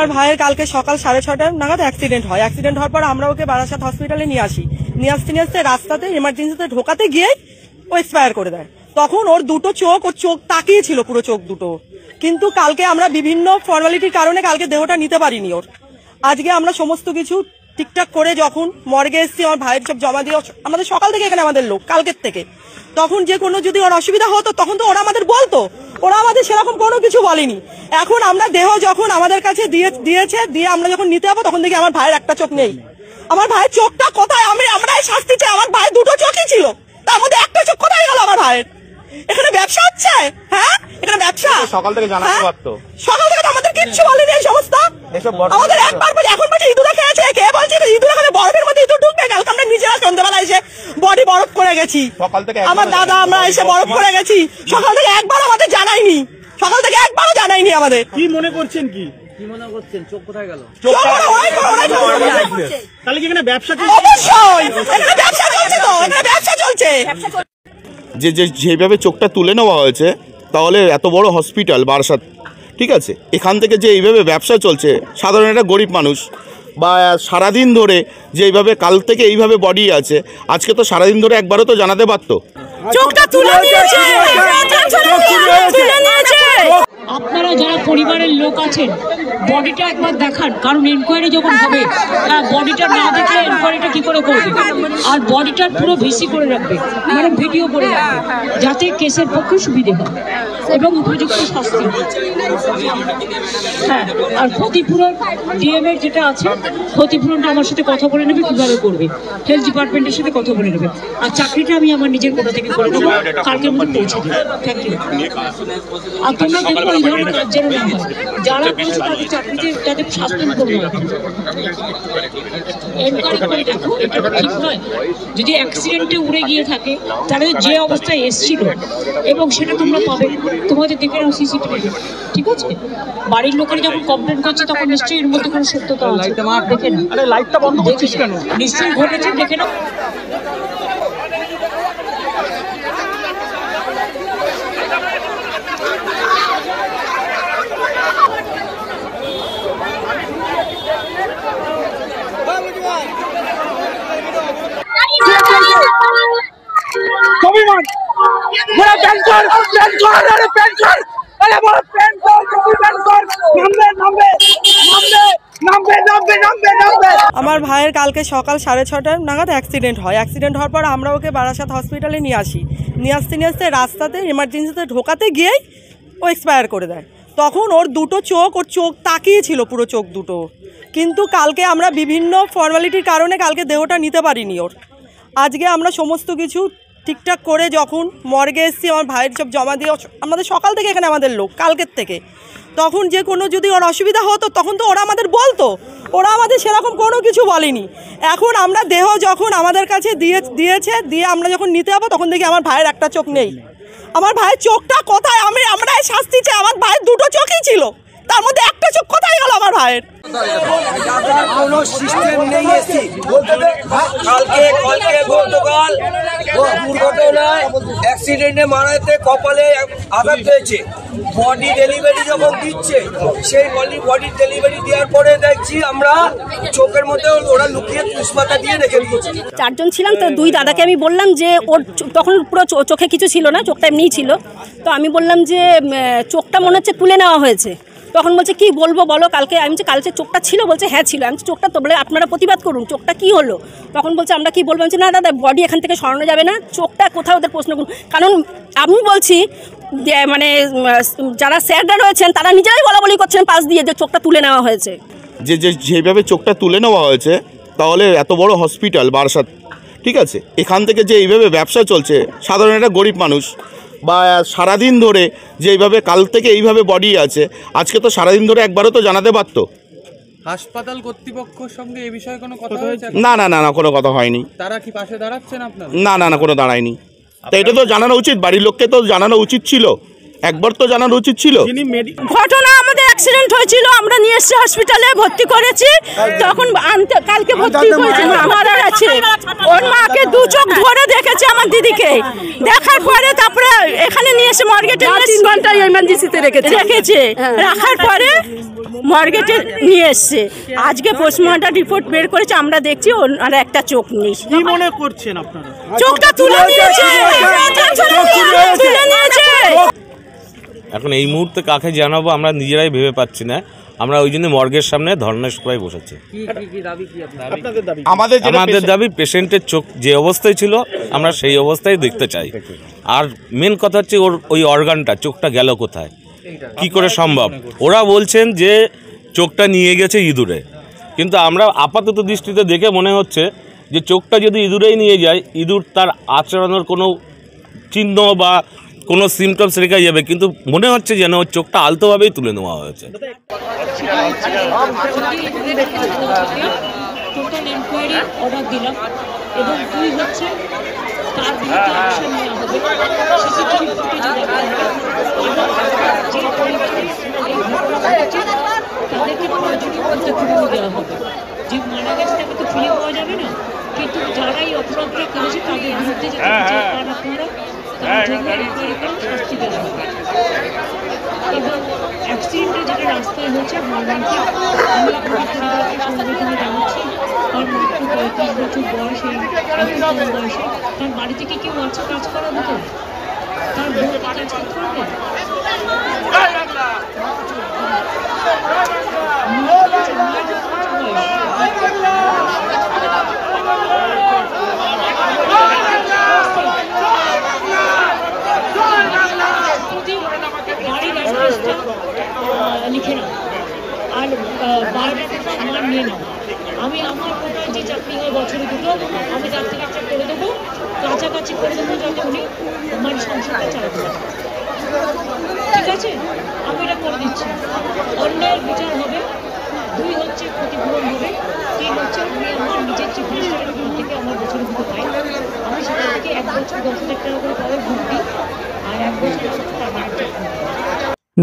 আমার ভাইয়ের কালকে সকাল 6:30 নাগাদ অ্যাক্সিডেন্ট হয়। অ্যাক্সিডেন্ট হওয়ার পর আমরা ওকে বারাসাত হসপিটালে নিয়ে আসি। নিয়ে আসতে রাস্তাতে এমার্জেন্সিতে ঢোকাতে গিয়ে ও এক্সপায়ার করে দেয়। তখন ওর দুটো চোখ, ওর চোখ তাকিয়েছিল পুরো চোখ দুটো। কিন্তু কালকে আমরা বিভিন্ন ফর্মালিটির কারণে কালকে দেহটা নিতে পারিনি ওর। আজকে আমরা সমস্ত কিছু ঠিকঠাক করে যখন মর্গে এসছি, আমার ভাইয়ের সব জমা দিয়ে আমাদের সকাল থেকে এখানে আমাদের লোক কালকের থেকে, তখন যে কোনো যদি ওর অসুবিধা হতো তখন তো ওরা আমাদের বলতো, ওরা আমাদের সেরকম কোনো কিছু বলেনি। এখন আমরা দেহ যখন আমাদের কাছে দিয়ে আমরা যখন নিতে যাবো তখন দেখি আমার ভাইয়ের একটা চোখ নেই। আমার ভাইয়ের চোখটা কোথায়? আমরা শাস্তি চাই। আমার ভাইয়ের দুটো চোখই ছিল, তার মধ্যে একটা চোখ কোথায় গেল আমার ভাইয়ের? এখানে ব্যবসা হচ্ছে, হ্যাঁ এখানে ব্যবসা। সকাল থেকে জানাতে পারতো, সকাল থেকে আমাদের কিচ্ছু বলেনি এই সমস্ত। আমাদের একবার এখন বলছে ইঁদুরে খেয়েছে, কে বলছে ইঁদুরে খেলে বরফের মধ্যে ইঁদুর ঢুকবে? কালকে আমরা নিজেরা সন্ধ্যাবেলা এসে বডি বরফ করে গেছি। সকাল থেকে আমার দাদা আমরা এসে বরফ করে গেছি। সকাল থেকে একবার আমাদের জানাইনি, সকাল থেকে একবারও জানাইনি আমাদের। কি মনে করছেন? কি মনে করছেন? চোখ কোথায় গেল? তাহলে কি এখানে ব্যবসা চলছে? অবশ্যই এখানে ব্যবসা চলছে, তো এখানে ব্যবসা চলছে। যেভাবে চোখটা তুলে নেওয়া হয়েছে, তাহলে এত বড় হসপিটাল বারাসাত, ঠিক আছে, এখান থেকে যে এইভাবে ব্যবসা চলছে, সাধারণ একটা গরিব মানুষ বা সারাদিন ধরে যে এইভাবে কাল থেকে এইভাবে বডি আছে, আজকে তো সারাদিন ধরে একবারও তো জানাতে পারতো। চোখটা তুলে নিয়েছে। আপনারা যারা পরিবারের লোক আছেন বডিটা একবার দেখান, কারণ এনকোয়ারি যখন হবে বডিটা না দেখলে এনকোয়ারিটা কি করে করবে? আর বডিটার পুরো ভিসি করে রাখবে, মানে ভিডিও করে রাখবে, যাতে কেসের পক্ষে সুবিধে হয় এবং উপযুক্ত শাস্তি। হ্যাঁ, আর ক্ষতিপূরণ ডিএম এর যেটা আছে, ক্ষতিপূরণটা আমার সাথে কথা বলে নেবে কিভাবে করবে, হেলথ ডিপার্টমেন্টের সাথে কথা বলে নেবে। আর চাকরিটা আমি আমার নিজের কোথা থেকে করে নেবো, কালকের মধ্যে পৌঁছে দেবো। Thank you. আর তোমরা দেখো এই ধরনের কাজ যেন না হয়, যারা করছে তাদের চাকরিতে তাদের শাস্তি করবে। এনকোয়ারি করে দেখো, এটা ঠিক নয়। যদি অ্যাক্সিডেন্টে উড়ে গিয়ে থাকে তাহলে যে অবস্থায় এসছিল এবং সেটা তোমরা পাবে, তোমাদের দেখে নাও সিসিটিভি, ঠিক আছে? বাড়ির লোকেরা যখন কমপ্লেন করছে তখন নিশ্চয়ই এর মধ্যে কোনো সত্যতা আছে, দেখে নাও। আরে লাইটটা বন্ধ করছিস কেন? নিশ্চয়ই ঘটেছে, দেখে নাও। আমার ভাইয়ের কালকে সকাল 6:30 নাগাদ অ্যাক্সিডেন্ট হয়। অ্যাক্সিডেন্ট হওয়ার পর আমরা ওকে বারাসাত হসপিটালে নিয়ে আসি। নিয়ে আসতে রাস্তাতে এমার্জেন্সিতে ঢোকাতে গিয়েই ও এক্সপায়ার করে দেয়। তখন ওর দুটো চোখ, ওর চোখ তাকিয়েছিল পুরো চোখ দুটো। কিন্তু কালকে আমরা বিভিন্ন ফর্মালিটির কারণে কালকে দেহটা নিতে পারিনি ওর। আজকে আমরা সমস্ত কিছু ঠিকঠাক করে যখন মর্গে এসছি, আমার ভাইয়ের সব জমা দিয়ে আমাদের সকাল থেকে এখানে আমাদের লোক কালকের থেকে, তখন যে কোনো যদি ওর অসুবিধা হতো তখন তো ওরা আমাদের বলতো, ওরা আমাদের সেরকম কোনো কিছু বলেনি। এখন আমরা দেহ যখন আমাদের কাছে দিয়ে আমরা যখন নিতে যাবো তখন দেখি আমার ভাইয়ের একটা চোখ নেই। আমার ভাইয়ের চোখটা কোথায়? আমরা শাস্তি চাই। আমার ভাইয়ের দুটো চোখই ছিল, তার মধ্যে একটা চোখ কোথায় গেল আমার ভাইয়ের? কোনো সিস্টেম নেই। কালকে গতকাল দুর্ঘটনায় অ্যাক্সিডেন্টে মারাতে কপালে আঘাত হয়েছে। বডি ডেলিভারি যখন দিচ্ছে, সেই বডি ডেলিভারি দেওয়ার পরে দেখছি আমরা চোখের মধ্যে ওরা লুকিয়ে তুষপাতা দিয়ে রেখে দিয়েছে। চারজন ছিলাম তো, দুই দাদাকে আমি বললাম যে ওর তখন পুরো চোখে কিছু ছিল না, চোখটা এমনিই ছিল। তো আমি বললাম যে চোখটা মনে হচ্ছে তুলে নেওয়া হয়েছে। তখন বলছে কি বলবো বলো, কালকে আমি যে কালকে চোখটা ছিল, বলছে হ্যাঁ ছিল। আমি চোখটা তো বলে আপনারা প্রতিবাদ করুন, চোখটা কি হলো? তখন বলছে আমরা কি বলবো? আমি না দাদা, বডি এখান থেকে সরানো যাবে না, চোখটা কোথাও ওদের প্রশ্ন করুন। কারণ আমি বলছি যে মানে যারা স্যাররা রয়েছেন তারা নিজেরাই বলাবলি করছেন পাশ দিয়ে যে চোখটা তুলে নেওয়া হয়েছে। যেভাবে চোখটা তুলে নেওয়া হয়েছে, তাহলে এত বড় হসপিটাল বারাসাত, ঠিক আছে, এখান থেকে যে এইভাবে ব্যবসা চলছে, সাধারণ একটা গরিব মানুষ বা সারাদিন ধরে যে এইভাবে কাল থেকে এইভাবে বডি আছে, আজকে তো সারাদিন ধরে একবারও তো জানাতে পারতো। হাসপাতাল কর্তৃপক্ষের সঙ্গে এই বিষয়ে কোনো কথা হয়েছে? না, কোনো কথা হয়নি। তারা কি পাশে দাঁড়াচ্ছেন আপনার? না, কোনো দাঁড়ায়নি। তো এটা তো জানানো উচিত, বাড়ির লোককে তো জানানো উচিত ছিল। একবার তো জানানো উচিত ছিল। ঘটনা আমাদের অ্যাক্সিডেন্ট হয়েছিল, আমরা নিয়ে এসেছি হসপিটালে, ভর্তি করেছি। তখন কালকে ভর্তি করেছি, মা মারা গেছে। ওর মাকে দু চোখ ধরে দেখেছে আমার দিদিকে, দেখার পরে তারপরে এখানে নিয়ে এসে মর্গেটে 3 ঘন্টা এমার্জেন্সিতে রেখেছে। রাখার পরে মর্গেটে নিয়ে এসছে। আজকে পোস্টমর্টম রিপোর্ট বের করেছে, আমরা দেখছি আর একটা চোখ নেই। কি মনে করছেন আপনারা? চোখটা তুলে নিয়েছে। এখন এই মুহূর্তে কাকে জানাবো আমরা নিজেরাই ভেবে পাচ্ছি না। আমরা ওই জন্য মর্গের সামনে ধর্নায় সবাই বসেছি। আমাদের দাবি পেশেন্টের চোখ যে অবস্থায় ছিল আমরা সেই অবস্থায় দেখতে চাই। আর মেন কথা হচ্ছে ওই অর্গানটা, চোখটা গেল কোথায়, কি করে সম্ভব? ওরা বলছেন যে চোখটা নিয়ে গেছে ইঁদুরে, কিন্তু আমরা আপাতত দৃষ্টিতে দেখে মনে হচ্ছে যে চোখটা যদি ইঁদুরেই নিয়ে যায়, ইঁদুর তার আচরণের কোনো চিহ্ন বা কোনো সিমটমস রেখে যাবে, কিন্তু মনে হচ্ছে যেন ওর চোখটা আলতোভাবেই তুলে নেওয়া হয়েছে। টোটাল এনকোয়ারি অর্ডার দিলাম এবং 2 হচ্ছে তার বিরুদ্ধে অ্যাকশন নেওয়া হবে, সিসিটিভি ফুটেজে দেখা হবে এবং যে পরিবারে এই ঘটনা ঘটেছে তাদেরকে প্রয়োজনীয় পদক্ষেপ দেওয়া হবে। যে মারা গেছে তাকে তো ফিরে পাওয়া যাবে না, কিন্তু যারা এই অপরাধটা করেছে তাদের বিরুদ্ধে যাতে বিচার পান আপনারা, তার জন্য এনকোয়ারি করে শাস্তি দেওয়া হবে। এবং অ্যাক্সিডেন্টটা যেটা রাস্তায় হয়েছে মর্মান্তিক, আমি আপনার পরিবারকে সংগঠনে জানাচ্ছি। তার মাত্র 35 বছর বয়স, এই এত কম বয়সে তার বাড়ি থেকে কেউ আছে কাজ করা মতো? তার বউকে কাজ করতে পারবে? বাড়ির অ্যাড্রেসটা লিখে নাও আর বায়োডাটাটা আমার নিয়ে নাও। আমি আমার টোটাল যে চাকরি হয় বছরে 2টো, আমি তার থেকে একটা করে দেবো, কাছাকাছি করে দেবো, যাতে উনি আমার সংসারটা চালাতে পারেন। ঠিক আছে, আমি এটা করে দিচ্ছি। অন্যায়ের বিচার হবে, 2 হচ্ছে ক্ষতিপূরণ হবে, 3 হচ্ছে আমি আমার নিজের চিফ মিনিস্টারের থেকে আমার বছরে 2টো পাই, আমি সেখান থেকে 1 বছর 10,000 টাকা করে পাওয়ার ভুক্তি, আর 1 বছর পারমানেন্ট।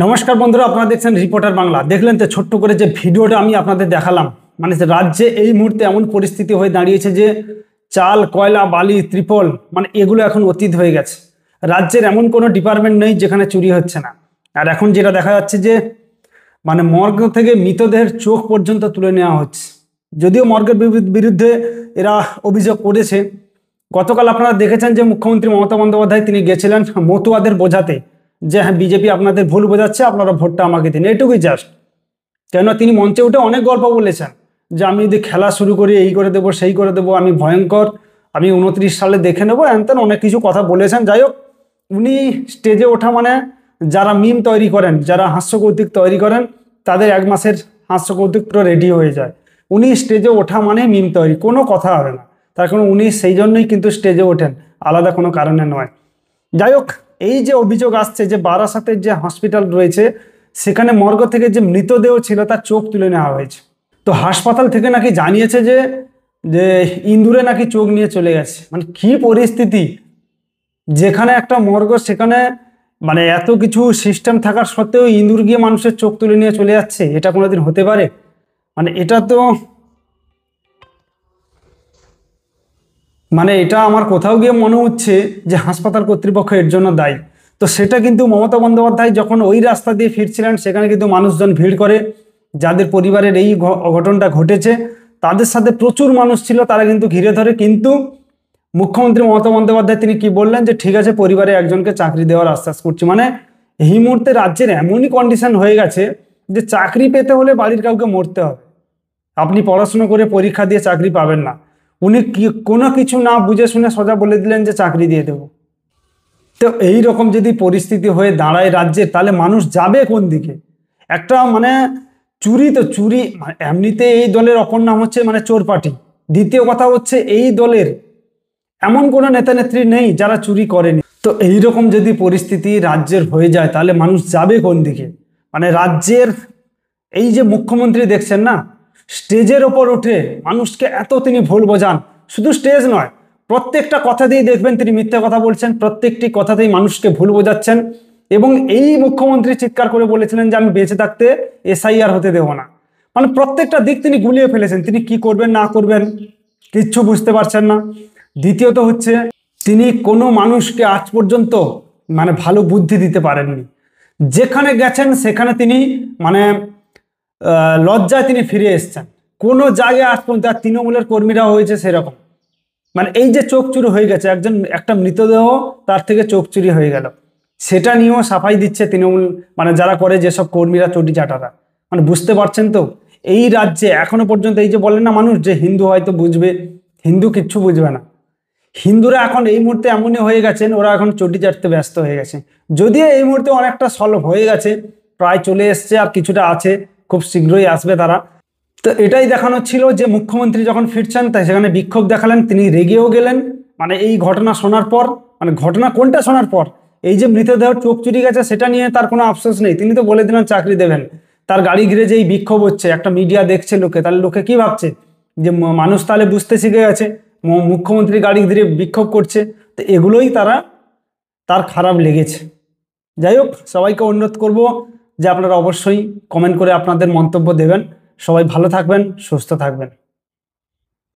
নমস্কার বন্ধুরা, আপনারা দেখছেন রিপোর্টার বাংলা। দেখলেন তো ছোট্ট করে যে ভিডিওটা আমি আপনাদের দেখালাম, মানে রাজ্যে এই মুহূর্তে এমন পরিস্থিতি হয়ে দাঁড়িয়েছে যে চাল, কয়লা, বালি, ত্রিপল, মানে এগুলো এখন অতীত হয়ে গেছে। রাজ্যের এমন কোনো ডিপার্টমেন্ট নেই যেখানে চুরি হচ্ছে না। আর এখন যেটা দেখা যাচ্ছে যে মানে মর্গ থেকে মৃতদেহের চোখ পর্যন্ত তুলে নেওয়া হচ্ছে। যদিও মর্গের বিরুদ্ধে এরা অভিযোগ করেছে। গতকাল আপনারা দেখেছেন যে মুখ্যমন্ত্রী মমতা বন্দ্যোপাধ্যায় তিনি গেছিলেন মতুয়াদের বোঝাতে যে হ্যাঁ বিজেপি আপনাদের ভুল বোঝাচ্ছে, আপনারা ভোটটা আমাকে দিন, এটুকুই জাস্ট। কেননা তিনি মঞ্চে উঠে অনেক গল্প বলেছেন যে আমি যদি খেলা শুরু করি এই করে দেবো সেই করে দেবো, আমি ভয়ঙ্কর, আমি 29 সালে দেখে নেবো, এমন অনেক কিছু কথা বলেছেন। যাই হোক, উনি স্টেজে ওঠা মানে যারা মিম তৈরি করেন, যারা হাস্যকৌতুক তৈরি করেন, তাদের 1 মাসের হাস্যকৌতুক পুরো রেডি হয়ে যায়। উনি স্টেজে ওঠা মানে মিম তৈরি, কোনো কথা হবে না। তার কারণ উনি সেই জন্যই কিন্তু স্টেজে ওঠেন, আলাদা কোনো কারণে নয়। যাই হোক, এই যে অভিযোগ আসছে যে বারাসাতের যে হসপিটাল রয়েছে সেখানে মর্গ থেকে যে মৃতদেহ ছিল তার চোখ তুলে নেওয়া হয়েছে। তো হাসপাতাল থেকে নাকি জানিয়েছে যে ইন্দুরে নাকি চোখ নিয়ে চলে গেছে। মানে কি পরিস্থিতি, যেখানে একটা মর্গ সেখানে মানে এত কিছু সিস্টেম থাকার সত্ত্বেও ইন্দুর গিয়ে মানুষের চোখ তুলে নিয়ে চলে যাচ্ছে, এটা কোনোদিন হতে পারে? মানে এটা আমার কোথাও গিয়ে মনে হচ্ছে যে হাসপাতাল কর্তৃপক্ষ এর জন্য দায়ী। তো সেটা কিন্তু মমতা বন্দ্যোপাধ্যায় যখন ওই রাস্তা দিয়ে ফিরছিলেন সেখানে কিন্তু মানুষজন ভিড় করে, যাদের পরিবারের এই অঘটনটা ঘটেছে তাদের সাথে প্রচুর মানুষ ছিল, তারা কিন্তু ঘিরে ধরে। কিন্তু মুখ্যমন্ত্রী মমতা বন্দ্যোপাধ্যায় তিনি কি বললেন যে ঠিক আছে পরিবারে একজনকে চাকরি দেওয়ার আশ্বাস করছি। মানে এই মুহূর্তে রাজ্যের এমনই কন্ডিশন হয়ে গেছে যে চাকরি পেতে হলে বাড়ির কাউকে মরতে হবে। আপনি পড়াশুনো করে পরীক্ষা দিয়ে চাকরি পাবেন না। উনি কোনো কিছু না বুঝে শুনে সোজা বলে দিলেন যে চাকরি দিয়ে দেব। তো এই রকম যদি পরিস্থিতি হয়ে দাঁড়ায় রাজ্যে, তাহলে মানুষ যাবে কোন দিকে? একটা মানে চুরি, তো চুরি এমনিতে এই দলের অপর নাম হচ্ছে মানে চোর পার্টি। দ্বিতীয় কথা হচ্ছে এই দলের এমন কোনো নেতা নেত্রী নেই যারা চুরি করেনি। তো এইরকম যদি পরিস্থিতি রাজ্যের হয়ে যায় তাহলে মানুষ যাবে কোন দিকে? মানে রাজ্যের এই যে মুখ্যমন্ত্রী দেখছেন না, স্টেজের ওপর উঠে মানুষকে এত তিনি ভুল বোঝান। শুধু স্টেজ নয়, প্রত্যেকটা কথাতেই দেখবেন তিনি মিথ্যা কথা বলছেন, প্রত্যেকটি কথাতেই মানুষকে ভুল বোঝাচ্ছেন। এবং এই মুখ্যমন্ত্রী চিৎকার করে বলেছিলেন যে আমি বেঁচে থাকতে SIR হতে দেব না। মানে প্রত্যেকটা দিক তিনি গুলিয়ে ফেলেছেন, তিনি কি করবেন না করবেন কিচ্ছু বুঝতে পারছেন না। দ্বিতীয়ত হচ্ছে তিনি কোনো মানুষকে আজ পর্যন্ত মানে ভালো বুদ্ধি দিতে পারেননি। যেখানে গেছেন সেখানে তিনি মানে লজ্জায় তিনি ফিরে এসেছেন। কোনো জায়গায় আজ পর্যন্ত তৃণমূলের কর্মীরা হয়েছে সেরকম, মানে এই যে চোখ চুরি হয়ে গেছে, একটা মৃতদেহ তার থেকে চোখ চুরি হয়ে গেল, সেটা নিয়েও সাফাই দিচ্ছে তৃণমূল, মানে যারা করে যেসব কর্মীরা চটি চাটারা। মানে বুঝতে পারছেন তো, এই রাজ্যে এখনো পর্যন্ত এই যে বলেন না মানুষ যে হিন্দু হয়তো বুঝবে, হিন্দু কিচ্ছু বুঝবে না। হিন্দুরা এখন এই মুহূর্তে এমনই হয়ে গেছেন, ওরা এখন চটি চাটতে ব্যস্ত হয়ে গেছে। যদিও এই মুহূর্তে অনেকটা সলভ হয়ে গেছে, প্রায় চলে এসছে, আর কিছুটা আছে, খুব শীঘ্রই আসবে তারা। তো এটাই দেখানো ছিল যে মুখ্যমন্ত্রী যখন ফিরছেন তাই সেখানে বিক্ষোভ দেখালেন, তিনি রেগেও গেলেন। মানে এই ঘটনা শোনার পর, মানে ঘটনা কোনটা শোনার পর, এই যে মৃতদেহ চোখ চুরি গেছে সেটা নিয়ে তার কোনো আফসোস নেই, তিনি তো বলে দিলেন চাকরি দেবেন। তার গাড়ি ঘিরে যে এই বিক্ষোভ হচ্ছে, একটা মিডিয়া দেখছে লোকে, তাহলে লোকে কি ভাবছে যে মানুষ তাহলে বুঝতে শিখে গেছে মুখ্যমন্ত্রী গাড়ি ঘিরে বিক্ষোভ করছে। তো এগুলোই তার খারাপ লেগেছে। যাই হোক, সবাইকে অনুরোধ করব যে আপনারা অবশ্যই কমেন্ট করে আপনাদের মন্তব্য দেবেন। সবাই ভালো থাকবেন, সুস্থ থাকবেন।